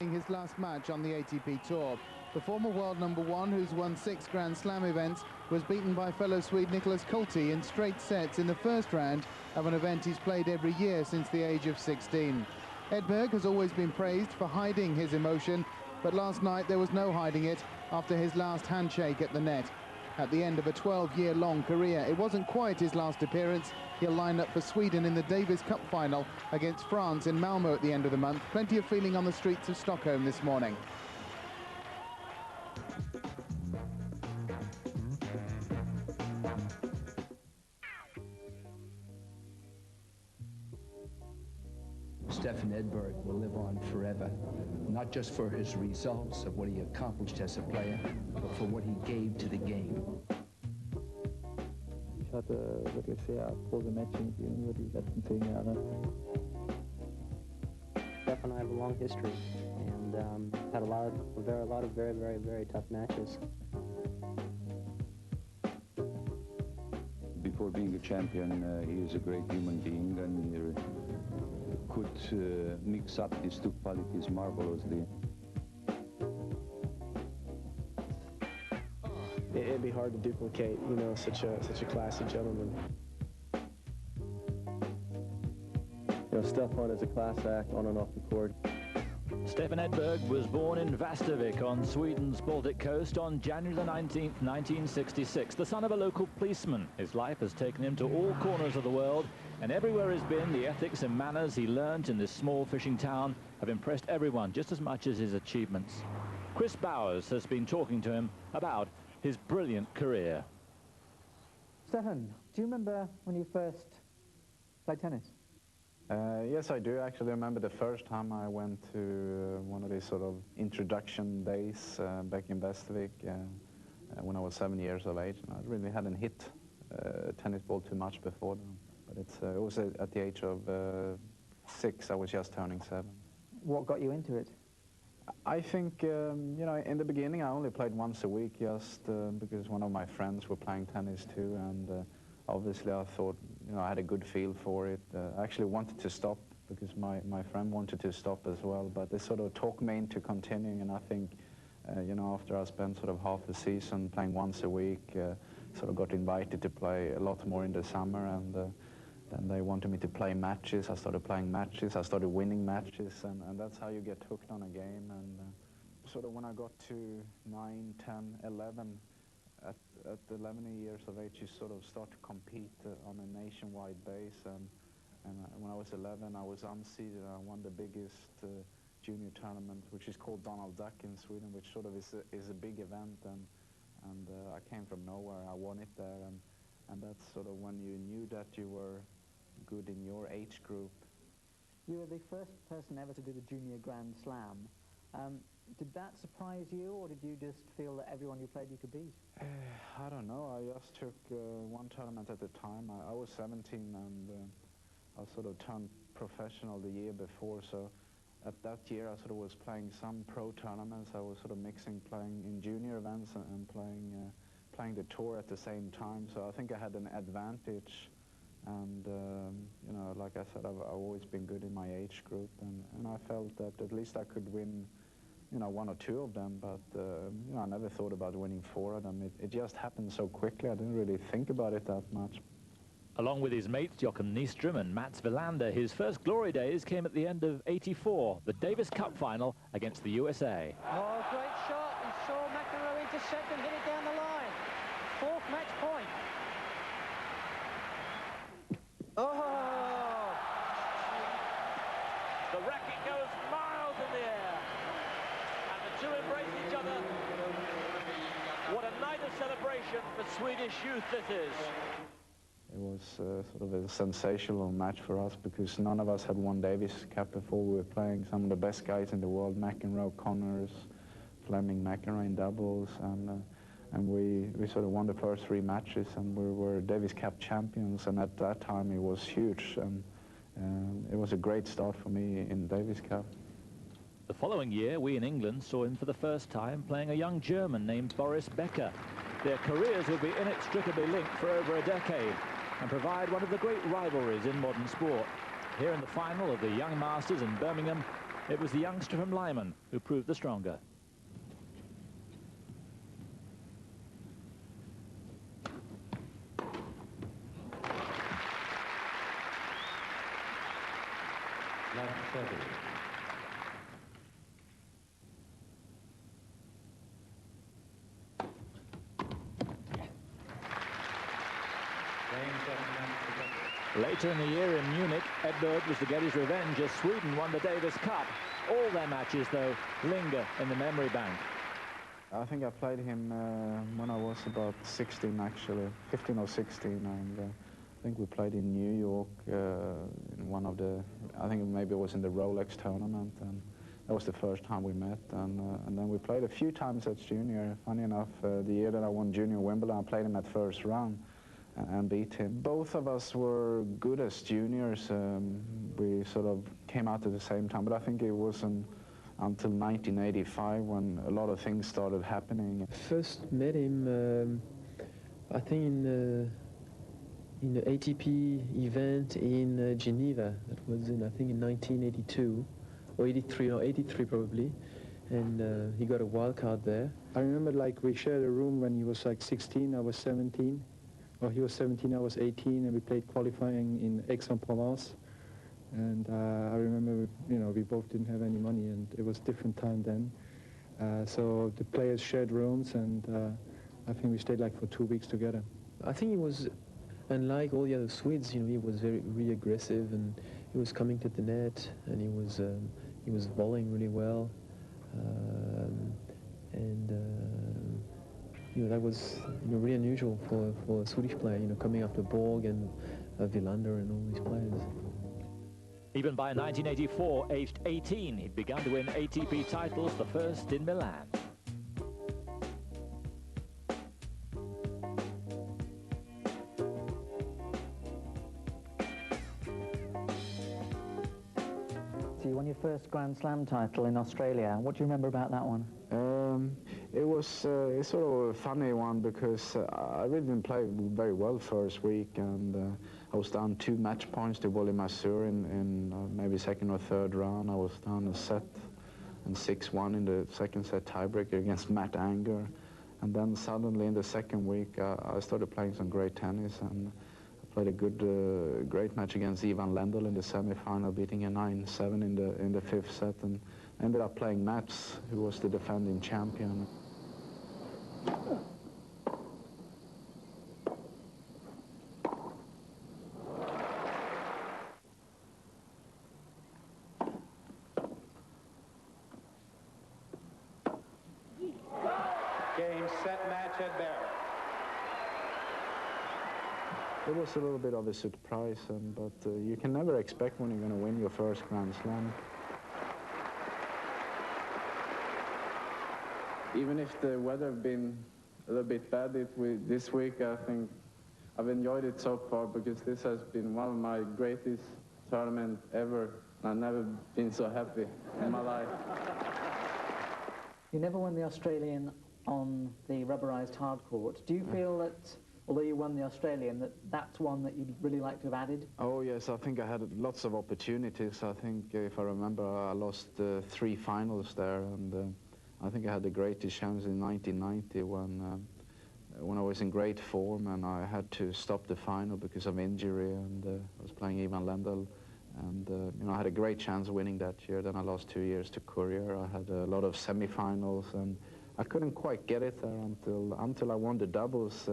His last match on the ATP Tour. The former world #1, who's won 6 Grand Slam events, was beaten by fellow Swede Nicholas Colty in straight sets in the first round of an event he's played every year since the age of 16. Edberg has always been praised for hiding his emotion, but last night there was no hiding it after his last handshake at the net. At the end of a 12-year-long career, it wasn't quite his last appearance. He'll line up for Sweden in the Davis Cup final against France in Malmö at the end of the month. Plenty of feeling on the streets of Stockholm this morning. Stefan Edberg will live on forever, not just for his results of what he accomplished as a player, but for what he gave to the game. Ich hatte wirklich sehr große Matching über die letzten 10 Jahre. Stefan and I have a long history, and had a lot of very tough matches. Before being a champion, he is a great human being, and he could mix up these two qualities marvelously. It'd be hard to duplicate, you know, such a classy gentleman. You know, Stefan is a class act on and off the court. Stefan Edberg was born in Västervik on Sweden's Baltic coast on January the 19th, 1966. The son of a local policeman, his life has taken him to all corners of the world, and everywhere he's been, the ethics and manners he learnt in this small fishing town have impressed everyone just as much as his achievements. Chris Bowers has been talking to him about his brilliant career. Stefan, do you remember when you first played tennis? Yes, I do. Actually, I remember the first time I went to one of these sort of introduction days back in Västervik when I was 7 years of age. And I really hadn't hit tennis ball too much before then. But it was at the age of 6. I was just turning 7. What got you into it? I think, you know, in the beginning I only played once a week just because one of my friends were playing tennis too, and obviously I thought, you know, I had a good feel for it. I actually wanted to stop because my friend wanted to stop as well, but they sort of talked me into continuing, and I think, you know, after I spent sort of half the season playing once a week, sort of got invited to play a lot more in the summer, and then they wanted me to play matches. I started playing matches, I started winning matches, and that's how you get hooked on a game. And sort of when I got to 9, 10, 11, at 11 years of age, you sort of start to compete on a nationwide base. And when I was 11, I was unseeded. I won the biggest junior tournament, which is called Donald Duck in Sweden, which sort of is a big event. And I came from nowhere. I won it there, and that's sort of when you knew that you were good in your age group. You were the first person ever to do the Junior Grand Slam. Did that surprise you, or did you just feel that everyone you played you could beat? I don't know. I just took one tournament at a time. I was 17, and I sort of turned professional the year before, so at that year I sort of was playing some pro tournaments. I was sort of mixing playing in junior events and playing the tour at the same time, so I think I had an advantage. And you know, like I said, I've always been good in my age group, and I felt that at least I could win, you know, 1 or 2 of them, but you know, I never thought about winning 4 of them. It just happened so quickly. I didn't really think about it that much. Along with his mates Jochen Nystrom and Mats Wilander, his first glory days came at the end of '84, the Davis Cup final against the USA. Oh, great shot, and saw McEnroe intercept and hit it down the line. 4th match point. Oh! The racket goes miles in the air, and the two embrace each other. What a night of celebration for Swedish youth this is. It was sort of a sensational match for us because none of us had won Davis Cup before. We were playing some of the best guys in the world, McEnroe, Connors, Fleming, McEnroe in doubles, and we sort of won the first 3 matches, and we were Davis Cup champions, and at that time it was huge, and it was a great start for me in Davis Cup. The following year, we in England saw him for the first time playing a young German named Boris Becker. Their careers would be inextricably linked for over a decade and provide one of the great rivalries in modern sport. Here in the final of the Young Masters in Birmingham, It was the youngster from Lyman who proved the stronger. Later in the year in Munich, Edberg was to get his revenge as Sweden won the Davis Cup. All their matches, though, linger in the memory bank. I think I played him when I was about 16, actually, 15 or 16, and I think we played in New York in one of the, I think maybe it was in the Rolex tournament, and that was the first time we met, and then we played a few times as junior. Funny enough, the year that I won Junior Wimbledon, I played him at first round and beat him. Both of us were good as juniors. We sort of came out at the same time, but I think it wasn't until 1985 when a lot of things started happening. First met him, I think in the ATP event in Geneva. That was in, I think, in 1982 or 83, or 83 probably, and he got a wild card there. I remember, like, we shared a room when he was like 16, I was 17. Well, he was 17, I was 18, and we played qualifying in Aix-en-Provence. And I remember, you know, we both didn't have any money, and it was a different time then. So the players shared rooms, and I think we stayed like for 2 weeks together. I think he was, unlike all the other Swedes, you know, he was really aggressive, and he was coming to the net, and he was volleying really well, you know, that was, you know, really unusual for a Swedish player, you know, coming after Borg and Wilander and all these players. Even by 1984, aged 18, he'd begun to win ATP titles, the first in Milan. So you won your first Grand Slam title in Australia. What do you remember about that one? It was it's sort of a funny one because I really didn't play very well first week, and I was down 2 match points to Wally Masur in maybe second or third round. I was down a set and 6-1 in the second set tiebreaker against Matt Anger, and then suddenly in the second week I started playing some great tennis, and I played a good, great match against Ivan Lendl in the semi-final, beating a 9-7 in the fifth set, and ended up playing Mats, who was the defending champion. Game, set, match, Edberg. It was a little bit of a surprise, but you can never expect when you're going to win your first Grand Slam. Even if the weather has been a little bit bad this week, I think I've enjoyed it so far because this has been one of my greatest tournaments ever. I've never been so happy in my life. You never won the Australian on the rubberized hard court. Do you feel that, although you won the Australian, that's one that you'd really like to have added? Oh yes, I think I had lots of opportunities. I think, if I remember, I lost 3 finals there, and I think I had the greatest chance in 1990 when I was in great form and I had to stop the final because of injury, and I was playing Ivan Lendl, and you know, I had a great chance of winning that year. Then I lost 2 years to Courier. I had a lot of semi-finals, and I couldn't quite get it there until I won the doubles,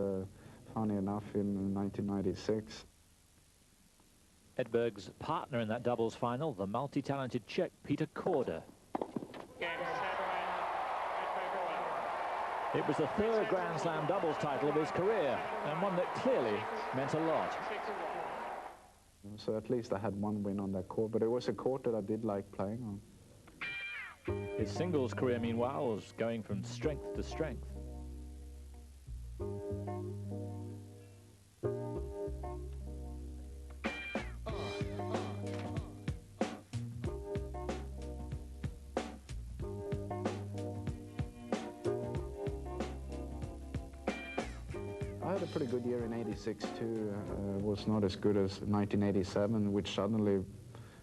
funny enough, in 1996. Edberg's partner in that doubles final, the multi-talented Czech Peter Korda. It was the 3rd Grand Slam doubles title of his career, and one that clearly meant a lot. So at least I had 1 win on that court, but it was a court that I did like playing on. His singles career, meanwhile, was going from strength to strength. I had a pretty good year in '86 too. Was not as good as 1987, which suddenly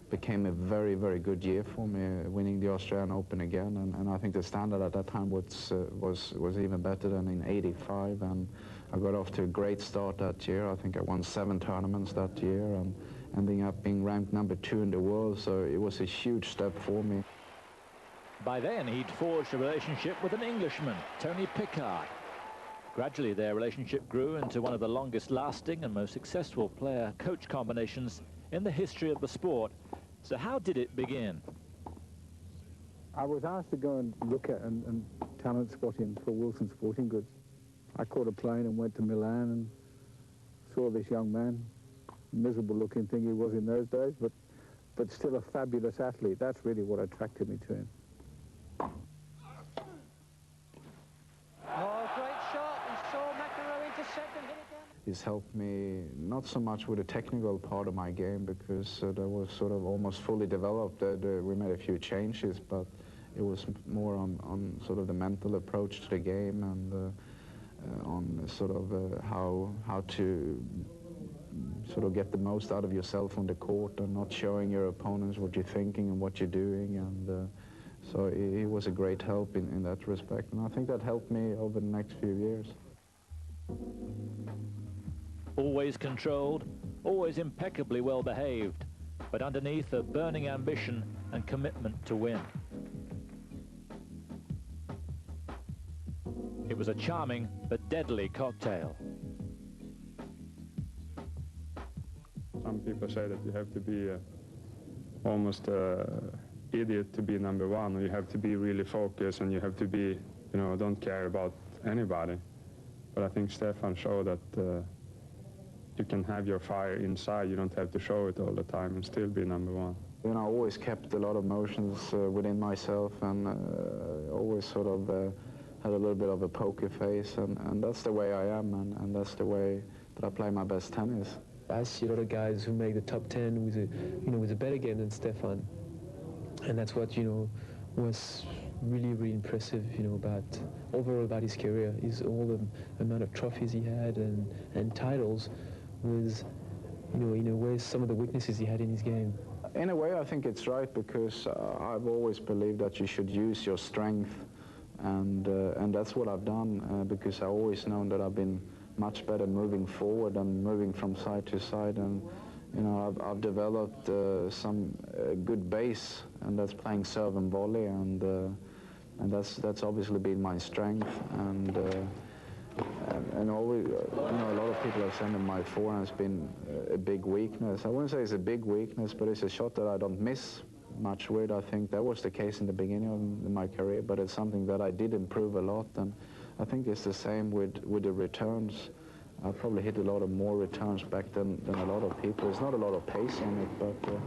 became a very, very good year for me, winning the Australian Open again, and I think the standard at that time was even better than in '85, and I got off to a great start that year. I think I won 7 tournaments that year, and ending up being ranked #2 in the world, so it was a huge step for me. By then, he'd forged a relationship with an Englishman, Tony Pickard. Gradually, their relationship grew into one of the longest-lasting and most successful player-coach combinations in the history of the sport. So how did it begin? I was asked to go and look at and talent spot him for Wilson Sporting Goods. I caught a plane and went to Milan and saw this young man, miserable-looking thing he was in those days, but still a fabulous athlete. That's really what attracted me to him. Oh, great shot. He saw McEnroe intercept and hit it down. He's helped me not so much with the technical part of my game, because that was sort of almost fully developed. We made a few changes, but it was more on sort of the mental approach to the game, and on sort of how to sort of get the most out of yourself on the court and not showing your opponents what you're thinking and what you're doing. And so he was a great help in that respect, and I think that helped me over the next few years. Always controlled, always impeccably well behaved, but underneath a burning ambition and commitment to win. It was a charming but deadly cocktail. Some people say that you have to be almost an idiot to be #1, or you have to be really focused, and you have to be, you know, don't care about anybody. But I think Stefan showed that you can have your fire inside. You don't have to show it all the time and still be #1. You know, I always kept a lot of emotions within myself, and always sort of had a little bit of a poker face, and that's the way I am, and that's the way that I play my best tennis. I see a lot of guys who make the top 10 with a better game than Stefan, and that's what was really impressive, overall about his career, is all the amount of trophies he had and titles, with in a way some of the weaknesses he had in his game. In a way, I think it's right, because I've always believed that you should use your strength, and that's what I've done, because I've always known that I've been much better moving forward and moving from side to side, and I've developed some good base, and that's playing serve and volley, and that's obviously been my strength, and always, a lot of people have said that my forehand has been a big weakness. I wouldn't say it's a big weakness, but it's a shot that I don't miss much with. I think that was the case in the beginning of my career, but it's something that I did improve a lot, and I think it's the same with the returns. I probably hit a lot of more returns back than a lot of people. There's not a lot of pace on it, but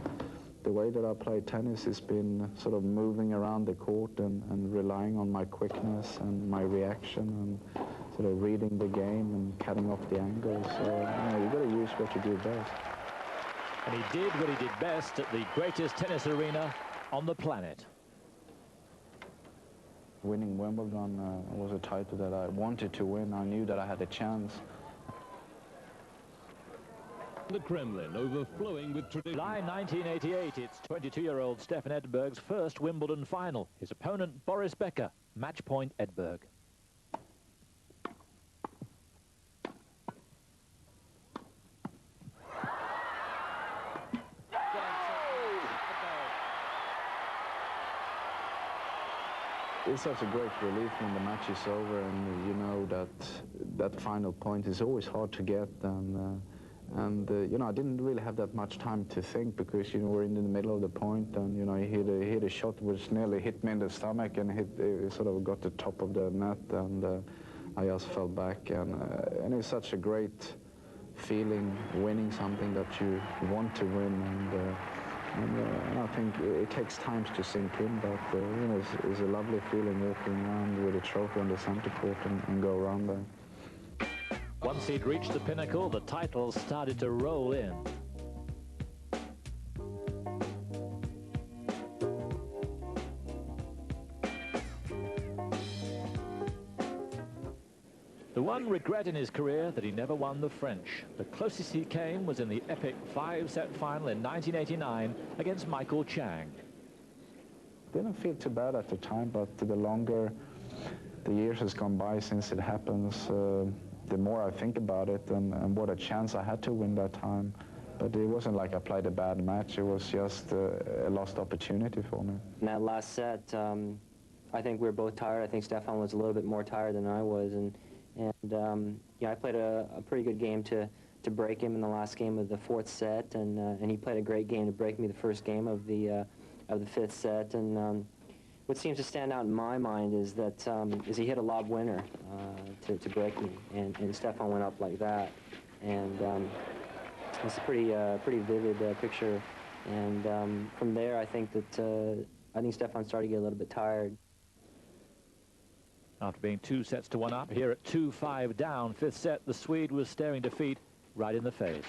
the way that I play tennis has been sort of moving around the court and relying on my quickness and my reaction, and sort of reading the game and cutting off the angles. So you've got to use what you do best. And he did what he did best at the greatest tennis arena on the planet. Winning Wimbledon was a title that I wanted to win. I knew that I had a chance. The Kremlin overflowing with tradition. July 1988, it's 22-year-old Stefan Edberg's first Wimbledon final. His opponent, Boris Becker, match point Edberg. It's such a great relief when the match is over, and you know that final point is always hard to get, and I didn't really have that much time to think, because we're in the middle of the point, and he hit a shot which nearly hit me in the stomach, and it sort of got the top of the net, and I just fell back, and it's such a great feeling winning something that you want to win, and I think it takes time to sink in, but it's a lovely feeling walking around with a trophy on the center court and go around there. Once he'd reached the pinnacle, the titles started to roll in. The The one regret in his career that he never won the French. The closest he came was in the epic 5-set final in 1989 against Michael Chang. Didn't feel too bad at the time, but the longer the years has gone by since it happens, the more I think about it and what a chance I had to win that time. But it wasn't like I played a bad match. It was just a lost opportunity for me. In that last set, I think we were both tired. I think Stefan was a little bit more tired than I was, and yeah, I played a pretty good game to break him in the last game of the 4th set, and he played a great game to break me the first game of the 5th set. And what seems to stand out in my mind is that he hit a lob winner to break me, and Stefan went up like that, and it's a pretty vivid picture. And from there, I think Stefan started to get a little bit tired. After being 2 sets to 1 up, here at 2-5 down, 5th set, the Swede was staring defeat right in the face.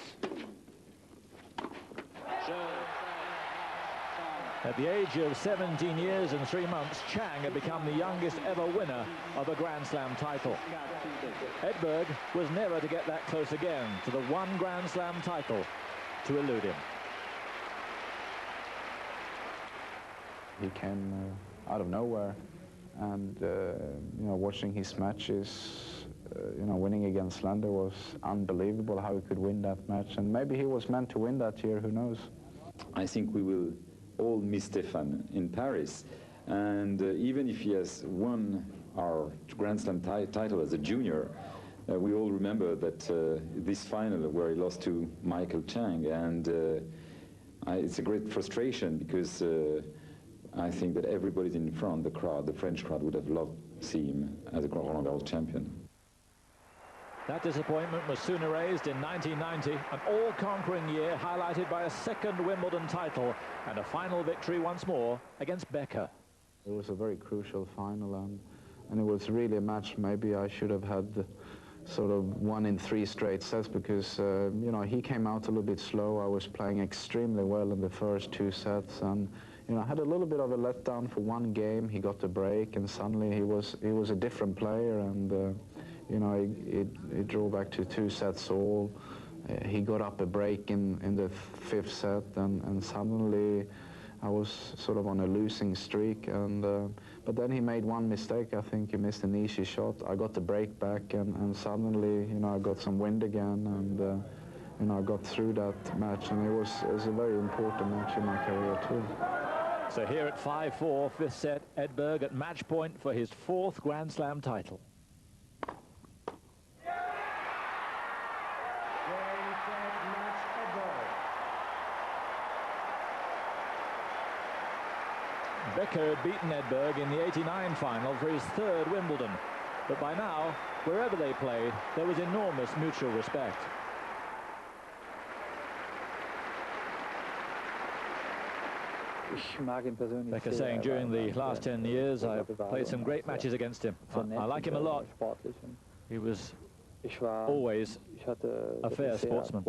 At the age of 17 years and 3 months, Chang had become the youngest ever winner of a Grand Slam title. Edberg was never to get that close again to the one Grand Slam title to elude him. He came out of nowhere, and you know, watching his matches, you know, winning against Lander was unbelievable how he could win that match, and maybe he was meant to win that year, who knows. I think we will all miss Stefan in Paris, and even if he has won our Grand Slam title as a junior, we all remember that this final where he lost to Michael Chang, and it's a great frustration because I think that everybody in front, the crowd, the French crowd, would have loved to see him as a Roland Garros champion. That disappointment was soon erased in 1990, an all-conquering year highlighted by a second Wimbledon title and a final victory once more against Becker. It was a very crucial final, and it was really a match maybe I should have had sort of won in 3 straight sets, because you know, he came out a little bit slow. I was playing extremely well in the first 2 sets, and you know, I had a little bit of a letdown for 1 game. He got the break, and suddenly he was a different player, and you know, he drew back to 2 sets all. He got up a break in the 5th set, and suddenly I was sort of on a losing streak. And but then he made 1 mistake. I think he missed an easy shot. I got the break back, and suddenly, you know, I got some wind again, and you know, I got through that match, and it was a very important match in my career too. So here at 5-4, 5th set, Edberg at match point for his 4th Grand Slam title. Becker had beaten Edberg in the '89 final for his 3rd Wimbledon, but by now, wherever they played, there was enormous mutual respect. Becker saying, during the last 10 years, I've played some great matches against him. I like him a lot. He was always a fair sportsman.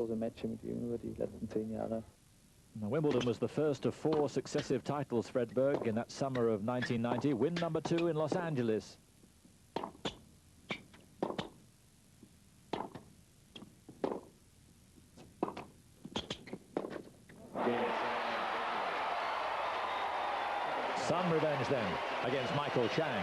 Now, Wimbledon was the first of 4 successive titles for Edberg in that summer of 1990. Win number 2 in Los Angeles. Some revenge then against Michael Chang.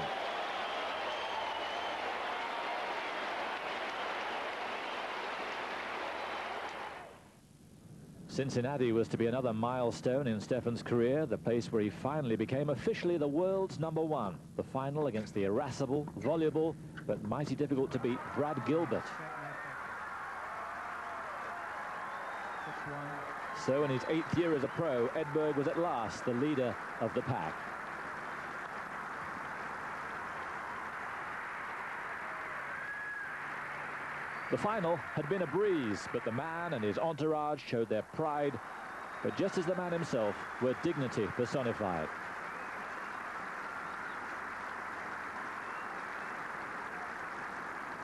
Cincinnati was to be another milestone in Stefan's career, the place where he finally became officially the world's #1. The final against the irascible, voluble, but mighty difficult to beat Brad Gilbert. So in his 8th year as a pro, Edberg was at last the leader of the pack. The final had been a breeze, but the man and his entourage showed their pride, but just as the man himself, were dignity personified.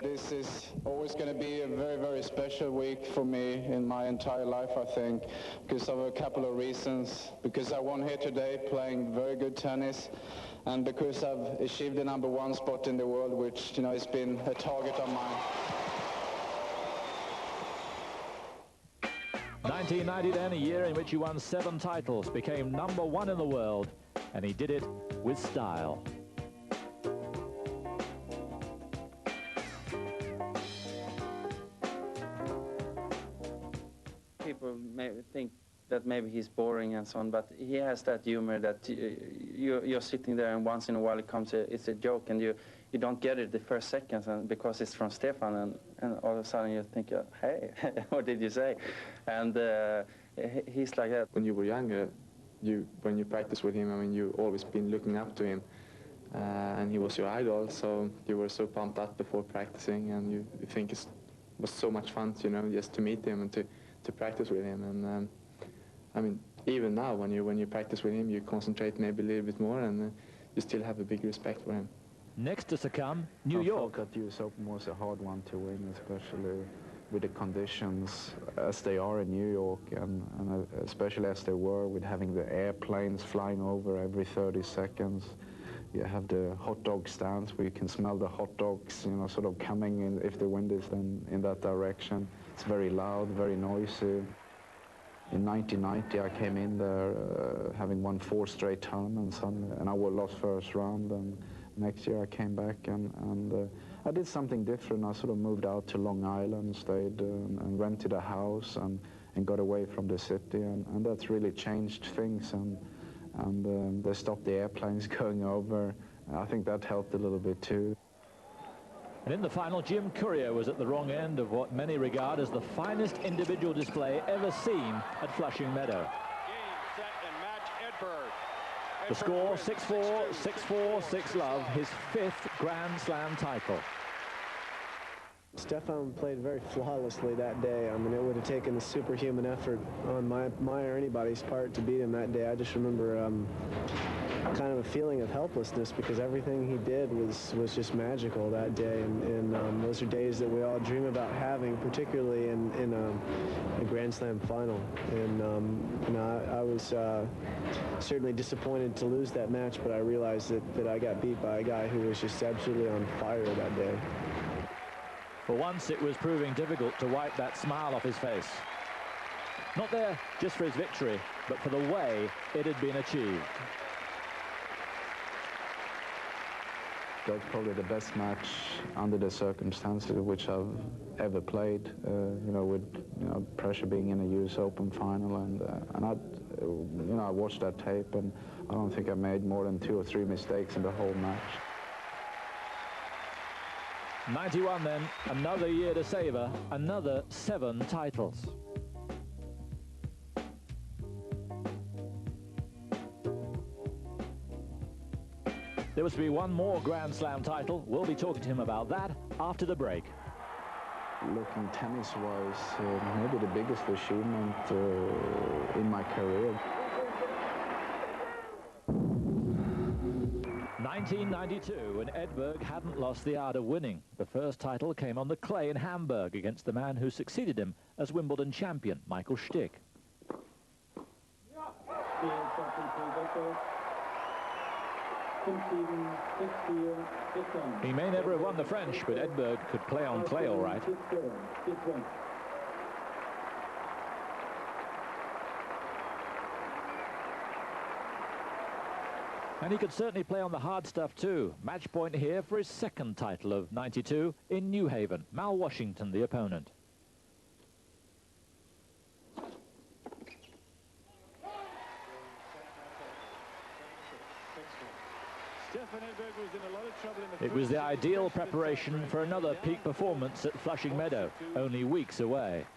This is always going to be a very, very special week for me in my entire life, I think, because of a couple of reasons. Because I won here today playing very good tennis, and because I've achieved the #1 spot in the world, which, you know, has been a target of mine. 1990 then, a year in which he won 7 titles, became #1 in the world, and he did it with style. People may think that maybe he's boring and so on, but he has that humor that you're sitting there and once in a while it's a joke and you don't get it the first seconds, and because it's from Stefan, and all of a sudden you think, hey, what did you say? And he's like that. When you were younger, when you practice with him, I mean, you always been looking up to him, and he was your idol, so you were so pumped up before practicing, and you think it was so much fun, you know, just to meet him and to practice with him. And I mean, even now when you practice with him, you concentrate maybe a little bit more, and you still have a big respect for him. Next to succumb, New York. I felt that US Open was a hard one to win, especially with the conditions as they are in New York, and especially as they were, with having the airplanes flying over every 30 seconds. You have the hot dog stands where you can smell the hot dogs, you know, sort of coming in if the wind is then in that direction. It's very loud, very noisy. In 1990, I came in there having won 4 straight tournaments, and I lost first round. And next year I came back and I did something different. I sort of moved out to Long Island, stayed and rented a house and got away from the city, and that's really changed things. And they stopped the airplanes going over. I think that helped a little bit too. And in the final, Jim Courier was at the wrong end of what many regard as the finest individual display ever seen at Flushing Meadow. Game, set, and match, Edberg. The score, 6-4, 6-4, 6-love, his 5th Grand Slam title. Stefan played very flawlessly that day. I mean, it would have taken a superhuman effort on my or anybody's part to beat him that day. I just remember kind of a feeling of helplessness because everything he did was just magical that day. And those are days that we all dream about having, particularly in a Grand Slam final. And you know, I was certainly disappointed to lose that match, but I realized that I got beat by a guy who was just absolutely on fire that day. For once, it was proving difficult to wipe that smile off his face. Not there just for his victory, but for the way it had been achieved. That's probably the best match under the circumstances which I've ever played. You know, with pressure being in a US Open final, and I watched that tape, and I don't think I made more than 2 or 3 mistakes in the whole match. 91 then, another year to savour, another 7 titles. There was to be one more Grand Slam title. We'll be talking to him about that after the break. Looking tennis-wise, maybe the biggest achievement in my career. 1992, and Edberg hadn't lost the art of winning. The first title came on the clay in Hamburg against the man who succeeded him as Wimbledon champion, Michael Stich. He may never have won the French, but Edberg could play on clay all right. And he could certainly play on the hard stuff too. Match point here for his 2nd title of 92 in New Haven. Mal Washington, the opponent. It was the ideal preparation for another peak performance at Flushing Meadow, only weeks away.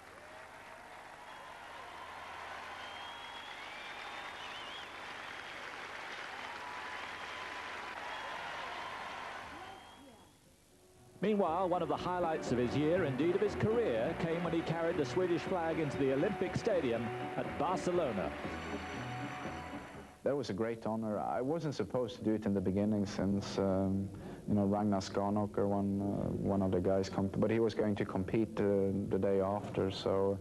Meanwhile, one of the highlights of his year, indeed of his career, came when he carried the Swedish flag into the Olympic Stadium at Barcelona. That was a great honor. I wasn't supposed to do it in the beginning, since you know, Ragnar Skarnoker, one of the guys, but he was going to compete the day after, so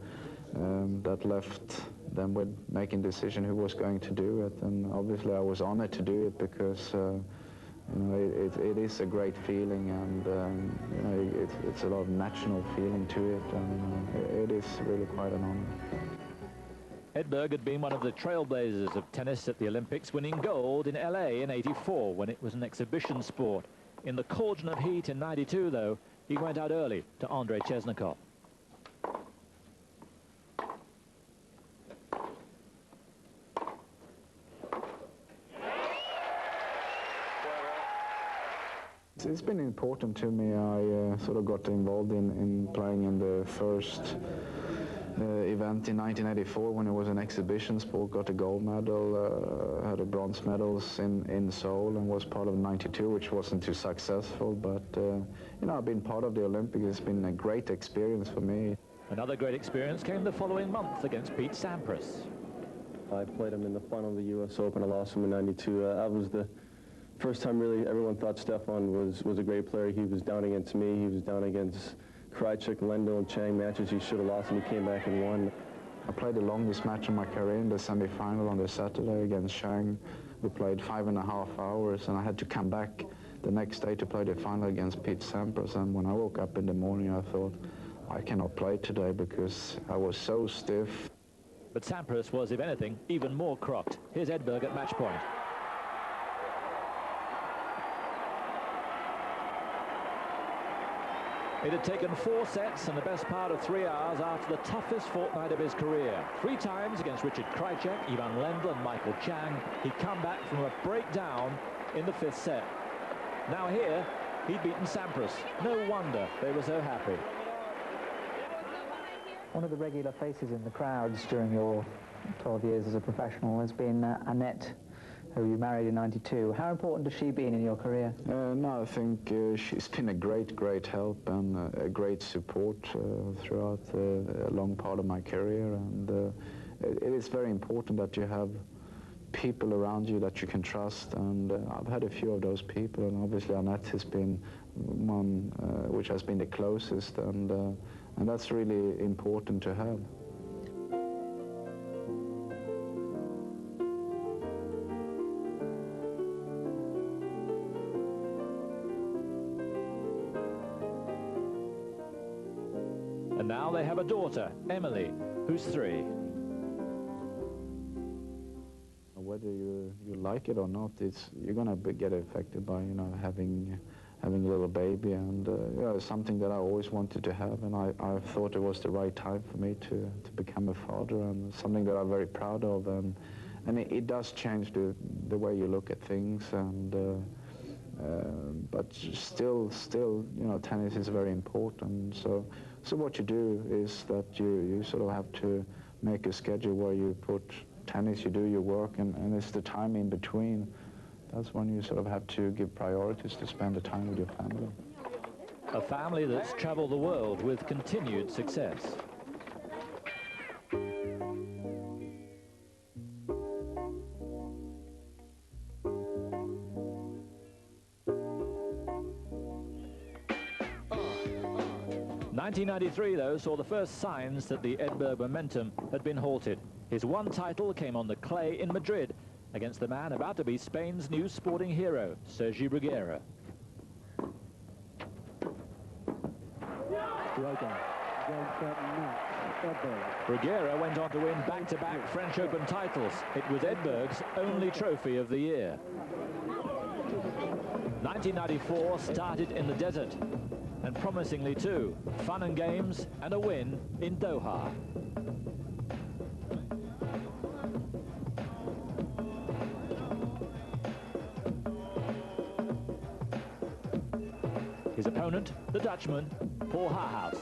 that left them with making decision who was going to do it, and obviously I was honored to do it because you know, it is a great feeling, and you know, it's a lot of national feeling to it, and it is really quite an honor. Edberg had been one of the trailblazers of tennis at the Olympics, winning gold in LA in '84 when it was an exhibition sport. In the cauldron of heat in '92, though, he went out early to Andrei Chesnikov. It's been important to me. I sort of got involved in playing in the first event in 1984 when it was an exhibition sport, got a gold medal, had a bronze medals in Seoul, and was part of '92, which wasn't too successful, but you know, I've been part of the Olympics. It's been a great experience for me. Another great experience came the following month against Pete Sampras. I played him in the final of the U.S. Open. I lost him in '92. That was the first time really everyone thought Stefan was a great player. He was down against me. He was down against Krajcik, Lendl, and Chang, matches he should have lost, and he came back and won. I played the longest match in my career in the semi-final on the Saturday against Chang. We played 5.5 hours, and I had to come back the next day to play the final against Pete Sampras. And when I woke up in the morning, I thought, I cannot play today because I was so stiff. But Sampras was, if anything, even more crocked. Here's Edberg at match point. It had taken 4 sets and the best part of 3 hours after the toughest fortnight of his career. 3 times against Richard Krajcik, Ivan Lendl and Michael Chang, he'd come back from a breakdown in the 5th set. Now here, he'd beaten Sampras. No wonder they were so happy. One of the regular faces in the crowds during your 12 years as a professional has been Annette, who you married in '92. How important has she been in your career? No, I think she's been a great help and a great support throughout a long part of my career. And it is very important that you have people around you that you can trust. And I've had a few of those people, and obviously Annette has been one which has been the closest, and that's really important to have. And now they have a daughter, Emily, who's 3. Whether you like it or not, you're going to get affected by, you know, having a little baby, and you know, it's something that I always wanted to have, and I thought it was the right time for me to become a father, and something that I'm very proud of, and it does change the way you look at things, and but still, you know, tennis is very important. So what you do is that you sort of have to make a schedule where you put tennis, you do your work, and it's the time in between. That's when you sort of have to give priorities to spend the time with your family. A family that's traveled the world with continued success. '93, though, saw the first signs that the Edberg momentum had been halted. His one title came on the clay in Madrid against the man about to be Spain's new sporting hero, Sergi Bruguera. Bruguera went on to win back-to-back French Open titles. It was Edberg's only trophy of the year. 1994 started in the desert, and promisingly too. Fun and games and a win in Doha. His opponent, the Dutchman, Paul Haarhuis.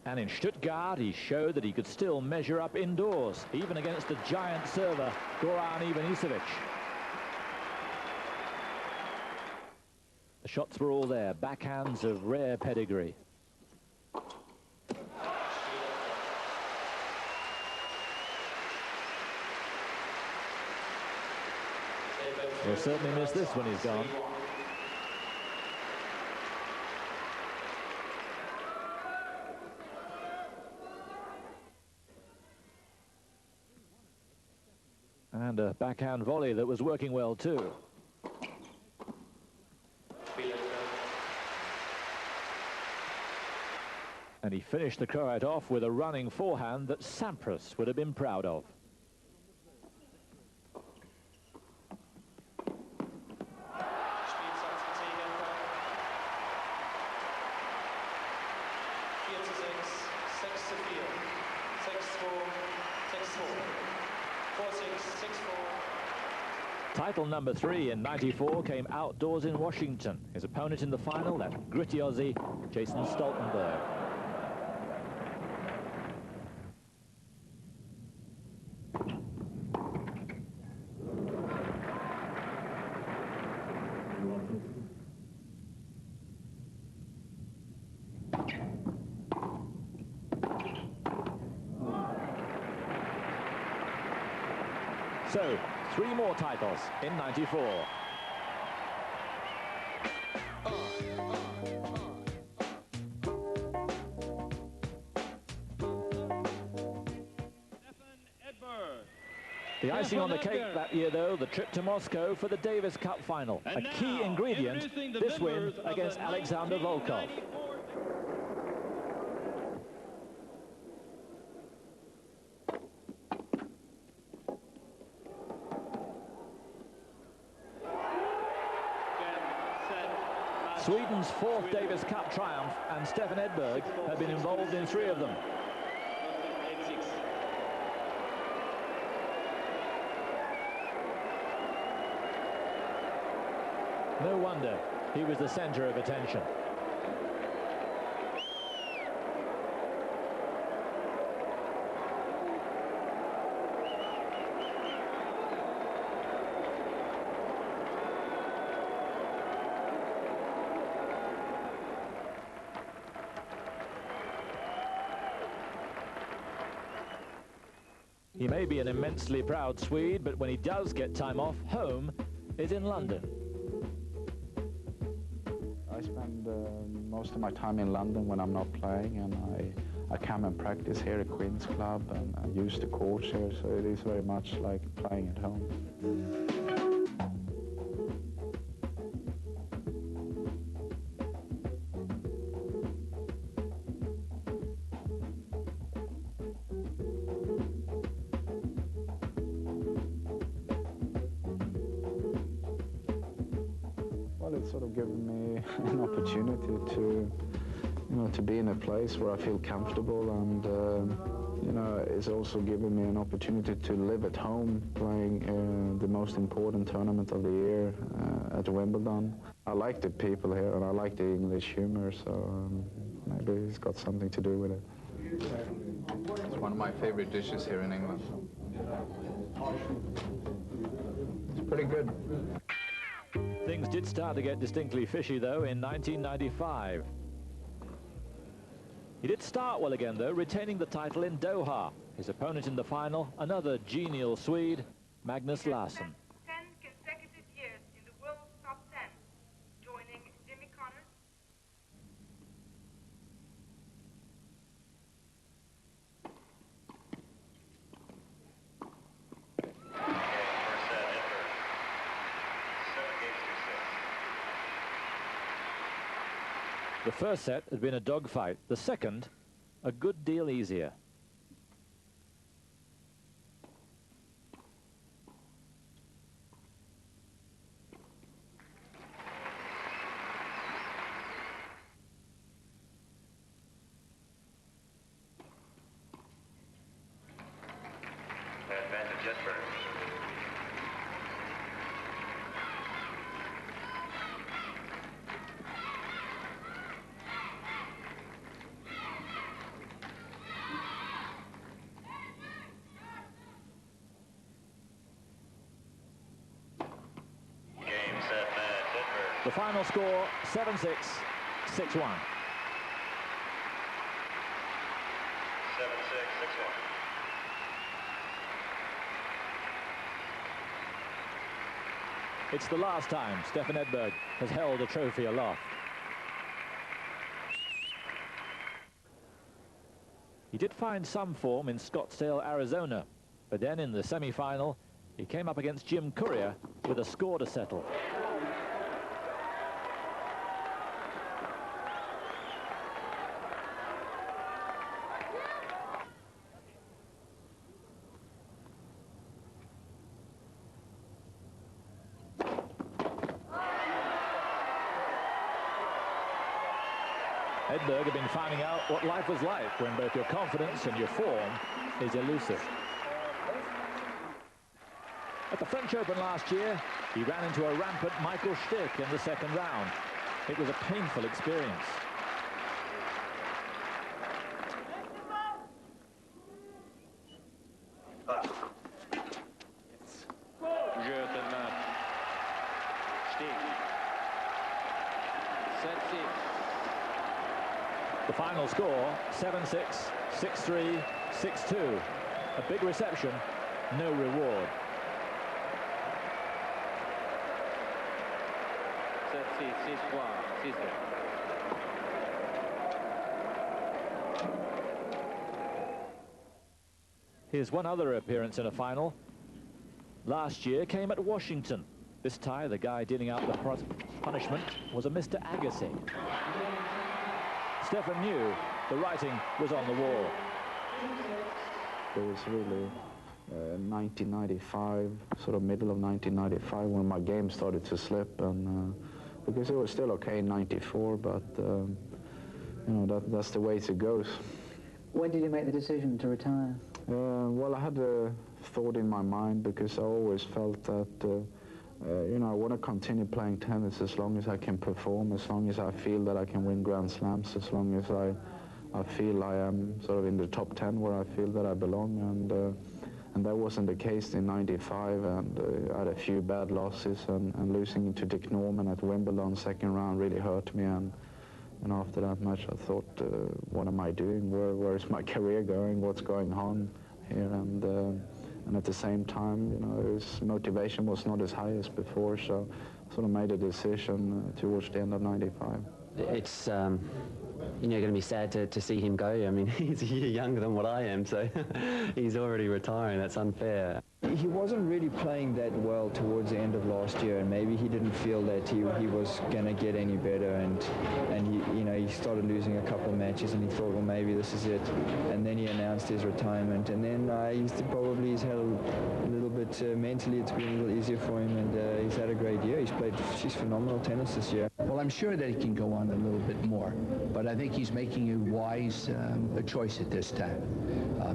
And in Stuttgart, he showed that he could still measure up indoors, even against the giant server, Goran Ivanisevic. The shots were all there, backhands of rare pedigree. He'll certainly miss this when he's gone. And a backhand volley that was working well too. And he finished the Croat off with a running forehand that Sampras would have been proud of. Title number 3 in '94 came outdoors in Washington. His opponent in the final, that gritty Aussie, Jason Stoltenberg. So, 3 more titles in '94. The icing on the cake that year, though, the trip to Moscow for the Davis Cup final. A key ingredient, this win against Alexander Volkov. Sweden's 4th Davis Cup triumph, and Stefan Edberg had been involved in 3 of them. No wonder he was the center of attention. He may be an immensely proud Swede, but when he does get time off, home is in London. I spend most of my time in London when I'm not playing, and I come and practice here at Queen's Club, and I use the courts here, so it is very much like playing at home. Well, it's sort of given me an opportunity to, to be in a place where I feel comfortable, and it's also given me an opportunity to live at home, playing the most important tournament of the year at Wimbledon. I like the people here, and I like the English humor, so maybe it's got something to do with it. It's one of my favorite dishes here in England. It's pretty good. Things did start to get distinctly fishy, though, in 1995. He did start well again, though, retaining the title in Doha. His opponent in the final, another genial Swede, Magnus Larsson. 10 consecutive years in the world's top 10, joining Jimmy Connors. The first set had been a dogfight. The second, a good deal easier. Advantage Edberg. final score, 7-6, 6-1. 7-6, 6-1. It's the last time Stefan Edberg has held a trophy aloft. He did find some form in Scottsdale, Arizona, but then in the semi-final, he came up against Jim Courier with a score to settle. Edberg had been finding out what life was like when both your confidence and your form is elusive. At the French Open last year, he ran into a rampant Michael Stich in the second round. It was a painful experience. The final score, 7-6, 6-3, 6-2. A big reception, no reward. Here's one other appearance in a final. Last year came at Washington. This time, the guy dealing out the punishment was a Mr. Agassi. Stefan knew the writing was on the wall. It was really 1995, sort of middle of 1995, when my game started to slip, and because it was still okay in 94, but you know, that's the way it goes. When did you make the decision to retire? Well, I had a thought in my mind, because I always felt that you know, I want to continue playing tennis as long as I can perform, as long as I feel that I can win Grand Slams, as long as I feel I am sort of in the top 10 where I feel that I belong, and that wasn't the case in 95, and I had a few bad losses, and losing to Dick Norman at Wimbledon second round really hurt me, and after that match I thought, what am I doing? Where is my career going? What's going on here? And at the same time, you know, his motivation was not as high as before, so I sort of made a decision towards the end of 95. It's, you know, going to be sad to see him go. I mean, he's a year younger than what I am, so he's already retiring. That's unfair. He wasn't really playing that well towards the end of last year, and maybe he didn't feel that he was going to get any better, and he, you know, he started losing a couple of matches, and he thought, well, maybe this is it, and then he announced his retirement, and then he's had a little bit mentally, it's been a little easier for him, and he's had a great year. He's played phenomenal tennis this year. Well, I'm sure that he can go on a little bit more, but I think he's making a wise a choice at this time.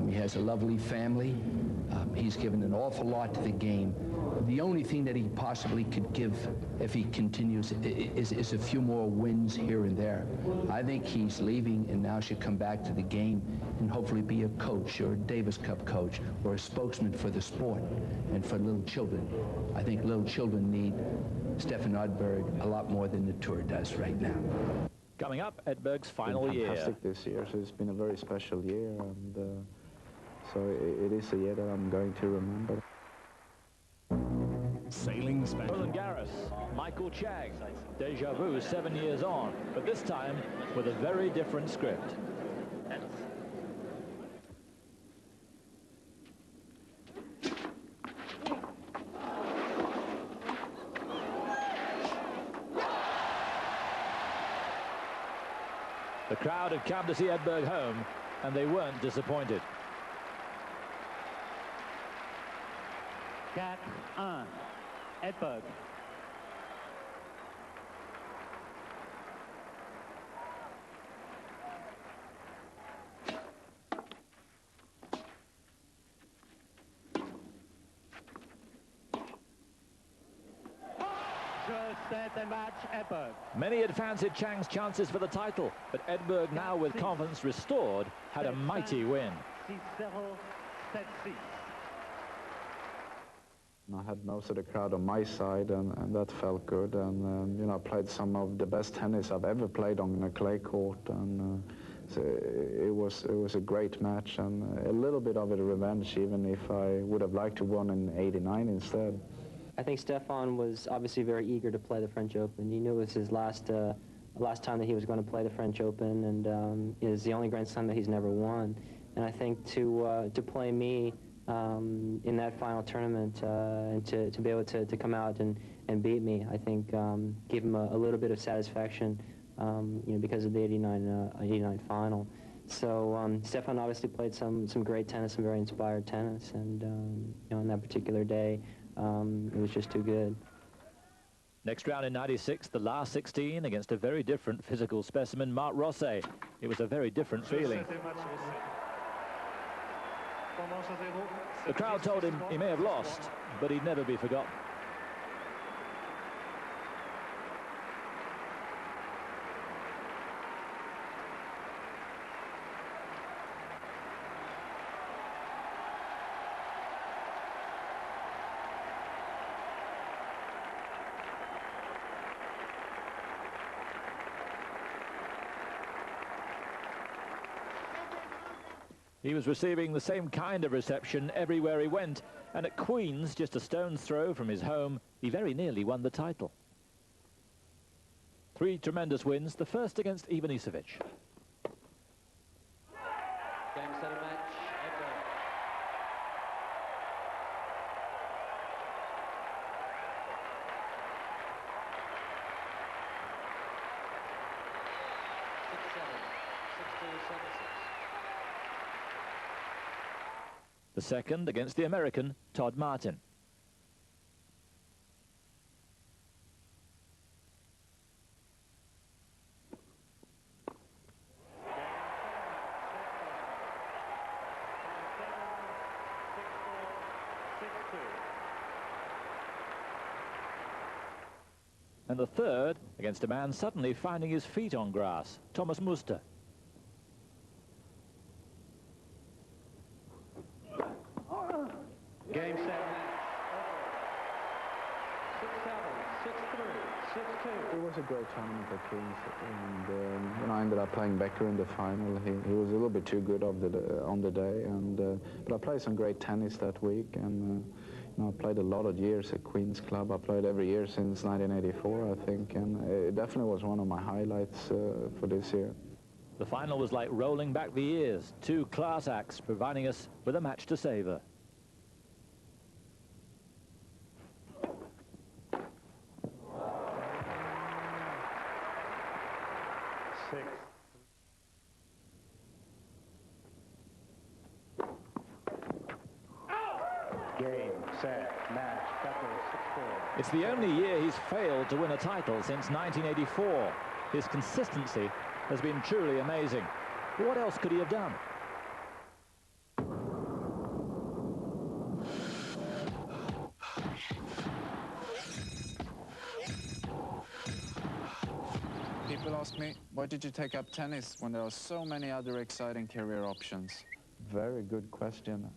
He has a lovely family. He's given an awful lot to the game. The only thing that he possibly could give if he continues is a few more wins here and there. I think he's leaving and now should come back to the game and hopefully be a coach or a Davis Cup coach or a spokesman for the sport and for little children. I think little children need Stefan Edberg a lot more than the tour does right now. Coming up, Edberg's final year. Fantastic this year, so it's been a very special year, and so it is a year that I'm going to remember. Sailing Spain. Roland Garros, Michael Chang, deja vu 7 years on, but this time with a very different script. The crowd had come to see Edberg home, and they weren't disappointed. 4-1, Edberg. Set and match, Edberg. Many had fancied Chang's chances for the title, but Edberg, now with confidence restored, had a mighty win. I had most of the crowd on my side, and that felt good. And you know, I played some of the best tennis I've ever played on a clay court, and so it was a great match, and a little bit of a revenge, even if I would have liked to won in '89 instead. I think Stefan was obviously very eager to play the French Open. He knew it was his last time that he was going to play the French Open, and it was the only Grand Slam that he's never won. And I think to play me in that final tournament and to be able to come out and beat me, I think gave him a little bit of satisfaction, you know, because of the '89 final. So Stefan obviously played some great tennis, some very inspired tennis, and you know, on that particular day, it was just too good. Next round in '96, the last 16 against a very different physical specimen, Marc Rosset. It was a very different feeling. The crowd told him he may have lost, but he'd never be forgotten. He was receiving the same kind of reception everywhere he went, and at Queen's, just a stone's throw from his home, he very nearly won the title. 3 tremendous wins, the first against Ivanisevic. Game, set, and match. Edberg. The second against the American, Todd Martin. And the third against a man suddenly finding his feet on grass, Thomas Muster. Game, set, match. 6-7, 6-3, 6-2. It was a great tournament at Queen's, and you know, I ended up playing Becker in the final. He was a little bit too good on the day, and but I played some great tennis that week, and you know, I played a lot of years at Queen's Club. I played every year since 1984, I think, and it definitely was one of my highlights for this year. The final was like rolling back the years, 2 class acts providing us with a match to savour. Game, set, match. Becker, 6-4. It's the only year he's failed to win a title since 1984. His consistency has been truly amazing. What else could he have done? People ask me, why did you take up tennis when there are so many other exciting career options? Very good question.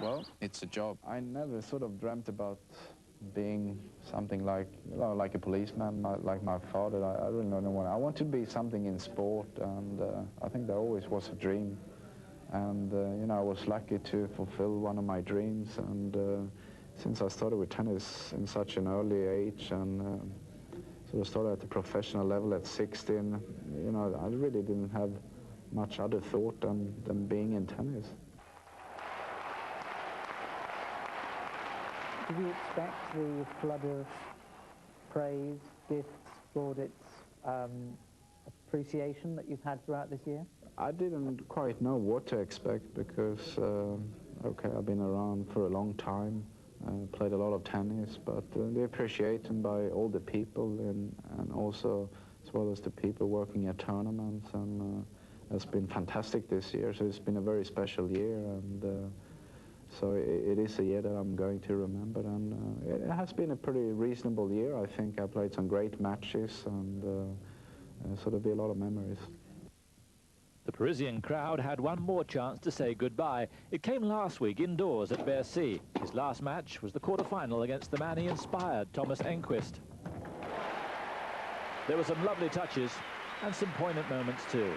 Well, it's a job. I never sort of dreamt about being something like, you know, like a policeman, like my father. I really don't know. I want to be something in sport, and I think that always was a dream. And you know, I was lucky to fulfill one of my dreams. And since I started with tennis in such an early age, and sort of started at the professional level at 16, you know, I really didn't have much other thought than being in tennis. Did you expect the flood of praise, gifts, plaudits, appreciation that you've had throughout this year? I didn't quite know what to expect because, okay, I've been around for a long time, played a lot of tennis, but the appreciation by all the people and also as well as the people working at tournaments, and it's been fantastic this year. So it's been a very special year, and So it is a year that I'm going to remember, and it has been a pretty reasonable year. I think I played some great matches, and so there'll be a lot of memories. The Parisian crowd had one more chance to say goodbye. It came last week indoors at Bercy. His last match was the quarter-final against the man he inspired, Thomas Enquist. There were some lovely touches and some poignant moments too.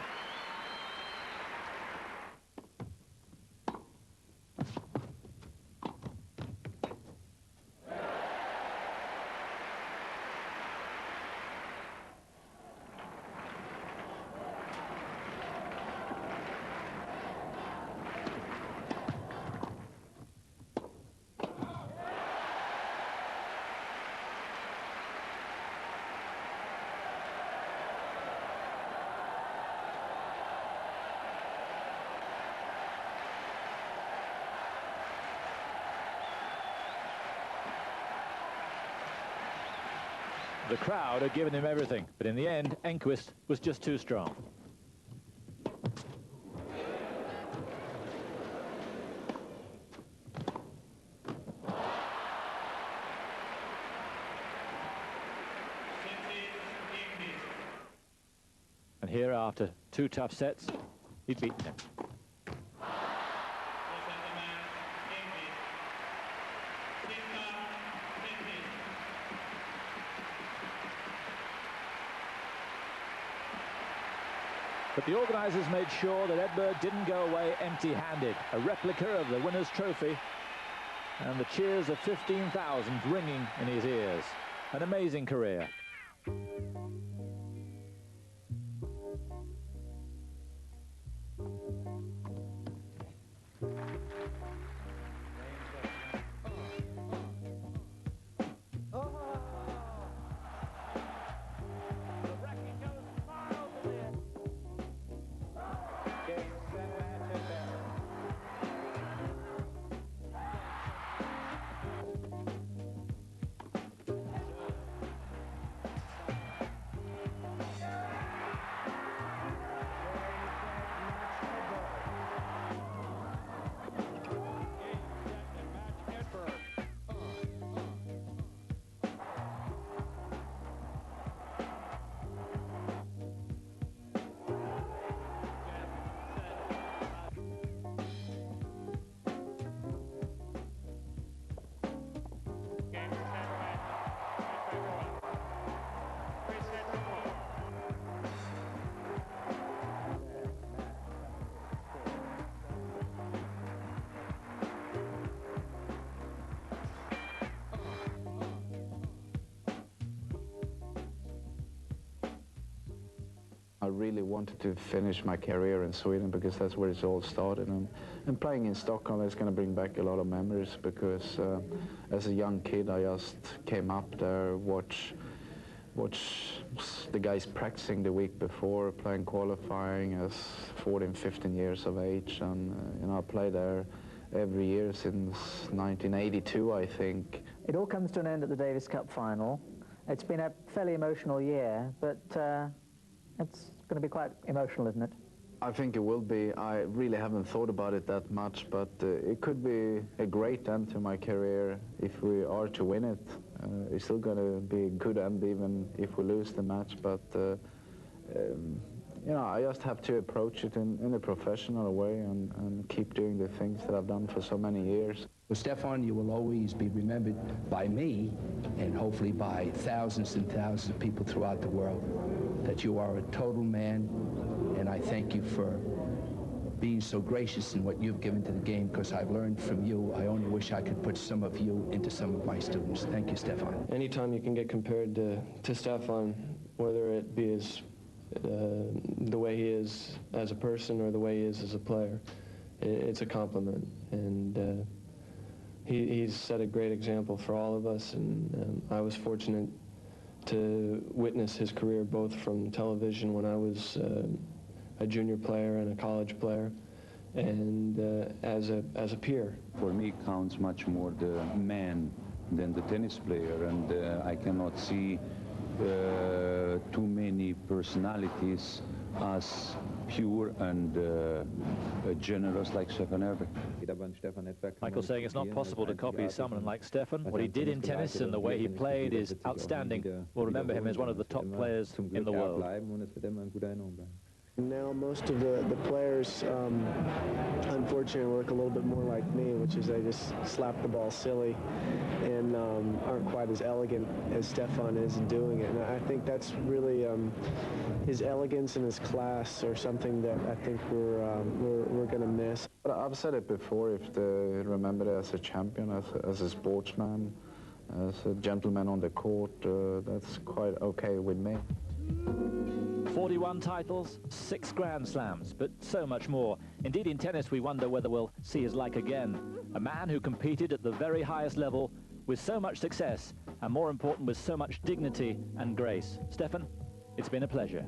The crowd had given him everything, but in the end, Enquist was just too strong. And here, after 2 tough sets, he'd beaten him. But the organisers made sure that Edberg didn't go away empty-handed. A replica of the winner's trophy and the cheers of 15,000 ringing in his ears. An amazing career. I really wanted to finish my career in Sweden because that's where it all started, and playing in Stockholm is going to bring back a lot of memories because as a young kid I just came up there, watch the guys practicing the week before, playing qualifying as 14, 15 years of age, and you know, I played there every year since 1982, I think. It all comes to an end at the Davis Cup final. It's been a fairly emotional year, but it's going to be quite emotional, isn't it? I think it will be. I really haven't thought about it that much, but it could be a great end to my career if we are to win it. It's still going to be a good end even if we lose the match, but you know, I just have to approach it in a professional way and keep doing the things that I've done for so many years. Well, Stefan, you will always be remembered by me and hopefully by thousands and thousands of people throughout the world, that you are a total man, and I thank you for being so gracious in what you've given to the game, because I've learned from you. I only wish I could put some of you into some of my students. Thank you, Stefan. Anytime you can get compared to Stefan, whether it be as the way he is as a person or the way he is as a player, it's a compliment, and he's set a great example for all of us, and I was fortunate to witness his career both from television when I was a junior player and a college player, and as a peer. For me, it counts much more the man than the tennis player, and I cannot see too many personalities as pure and generous like Stefan Edberg. Michael saying it's not possible to copy someone like Stefan. What he did in tennis and the way he played is outstanding. We'll remember him as one of the top players in the world. Now most of the players, unfortunately, work a little bit more like me, which is they just slap the ball silly and aren't quite as elegant as Stefan is in doing it. And I think that's really his elegance and his class are something that I think we're going to miss. But I've said it before, if they remember it as a champion, as a sportsman, as a gentleman on the court, that's quite okay with me. 41 titles, 6 Grand Slams, but so much more. Indeed, in tennis, we wonder whether we'll see his like again. A man who competed at the very highest level with so much success, and more important, with so much dignity and grace. Stefan, it's been a pleasure.